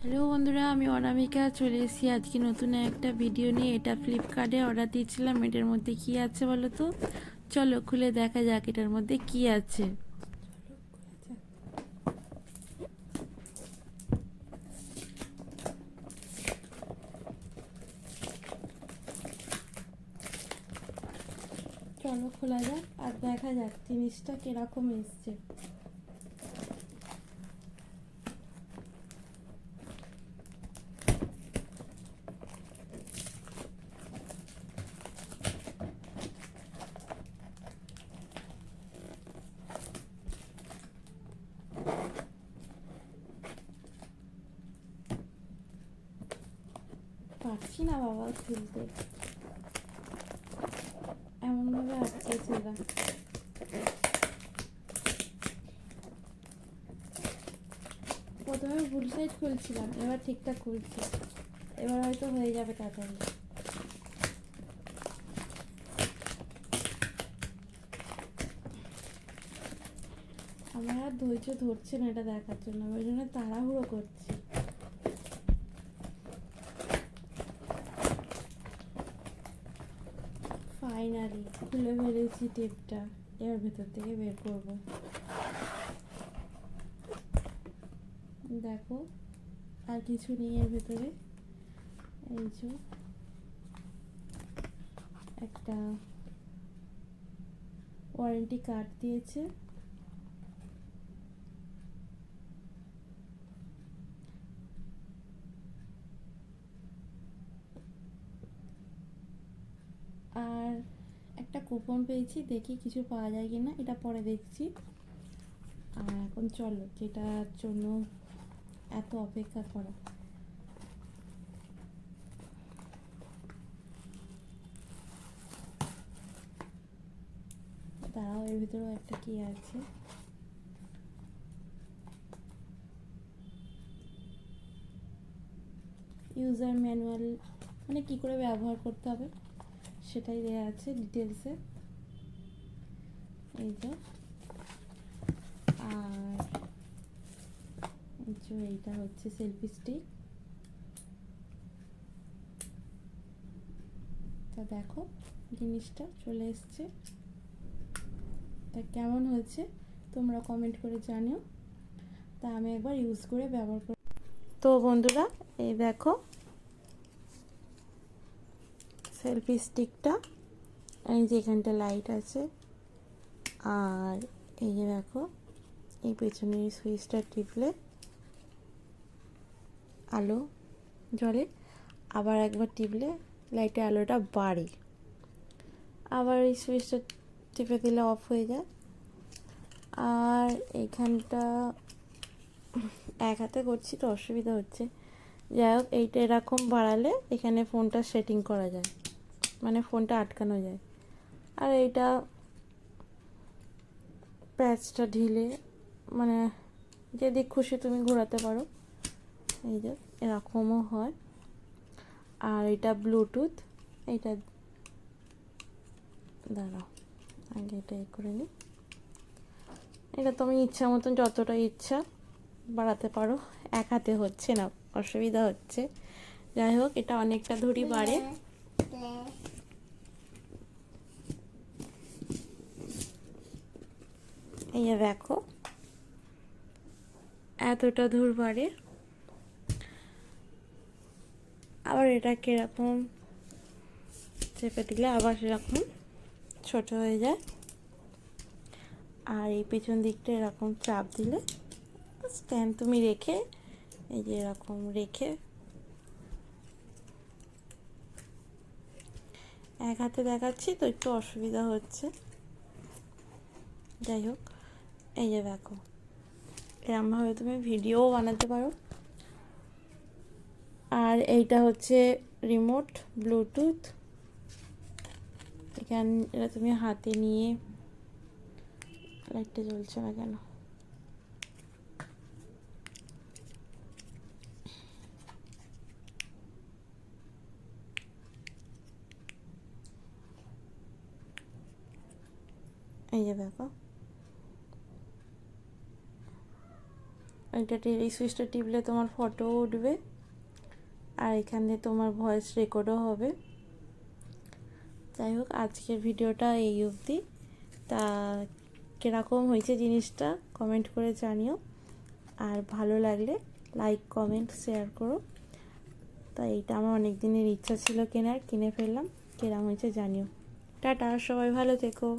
Hello বন্ধুরা, আমি অনামিকা চলে এসেছি আজকে নতুন একটা ভিডিও নিয়ে। এটা ফ্লিপকার্টে অর্ডার দিয়েছিলাম। এটার মধ্যে কি আছে বলো তো? চলো খুলে দেখা যাক এটার মধ্যে কি আছে। চলো খোলা যাক আর দেখা যাক জিনিসটা কিরকম এসছে। পারছি না বাবা খুলতে, এমনভাবে আটকেছে এরা। প্রথমে ভুল সাইড খুলছিলাম, এবার ঠিকঠাক খুলছি। এবার হয়তো হয়ে যাবে তাড়াতাড়ি। আমার আর ধৈর্য ধরছে না এটা দেখার জন্য, ওই জন্য তাড়াহুড়ো করছি। ফাইনালি খুলে ফেলেছি টেপটা, এবার ভেতর থেকে বের করবো। দেখো আর কিছু নেই এর ভেতরে। এই যে একটা ওয়ারেন্টি কার্ড দিয়েছে, আর একটা কুপন পেয়েছি, দেখি কিছু পাওয়া যায় কিনা, এটা পরে দেখছি। আর এখন চলো যেটার জন্য এত অপেক্ষা করা। দাঁড়াও, এর ভিতরেও একটা কি আছে। ইউজার ম্যানুয়াল, মানে কি করে ব্যবহার করতে হবে সেটাই দেওয়া আছে ডিটেলসে। এই যে, আর যে এইটা হচ্ছে সেলফি স্টিক। তা দেখো জিনিসটা চলে এসছে, তা কেমন হয়েছে তোমরা কমেন্ট করে জানিও। তা আমি একবার ইউজ করে ব্যবহার করি। তো বন্ধুরা, এই দেখো সেলফি স্টিকটা, এই যে এখানটা লাইট আছে, আর এই যে দেখো এই পেছনের সুইচটা টিপলে আলো জ্বলে, আবার একবার টিপলে লাইটের আলোটা বাড়ে, আবার এই সুইচটা টিপে দিলে অফ হয়ে যায়। আর এইখানটা এক হাতে করছি তো অসুবিধা হচ্ছে, যাই হোক এইটা এরকম বাড়ালে এখানে ফোনটা সেটিং করা যায়, মানে ফোনটা আটকানো যায়। আর এইটা প্যাচটা ঢিলে মানে যেদিক খুশি তুমি ঘোরাতে পারো, এই যে এরকমও হয়। আর এটা ব্লুটুথ, এইটা দাঁড়াও আগে এটা করে নিই। এটা তুমি ইচ্ছা মতন যতটা ইচ্ছা বাড়াতে পারো, এক হাতে হচ্ছে না, অসুবিধা হচ্ছে। যাই হোক এটা অনেকটা ধরি বাড়ে। এই যে দেখো এতটা দূর বাড়ে। আবার এটা কিরকম চেপে দিলে আবার সেরকম ছোট হয়ে যায়। আর এই পেছন দিকটা এরকম চাপ দিলে স্ট্যান্ড তুমি রেখে, এই যে এরকম রেখে, এক হাতে দেখাচ্ছি তো একটু অসুবিধা হচ্ছে। যাই হোক এই যে দেখো এরকমভাবে তুমি ভিডিও বানাতে পারো। আর এইটা হচ্ছে রিমোট ব্লুটুথ, এখানে এটা তুমি হাতে নিয়ে, লাইটটা জ্বলছে না কেন, এই যে দেখো এই সুইচটা টিপলে তোমার ফটোও উঠবে, আর এখানে তোমার ভয়েস রেকর্ডও হবে। যাই হোক, আজকের ভিডিওটা এই অবধি। তা কীরকম হয়েছে জিনিসটা কমেন্ট করে জানিও, আর ভালো লাগলে লাইক কমেন্ট শেয়ার করো। তা এইটা আমার অনেক দিনের ইচ্ছা ছিল কেনার, কিনে ফেললাম। কীরকম হয়েছে জানিও। টাটা, সবাই ভালো থেকো।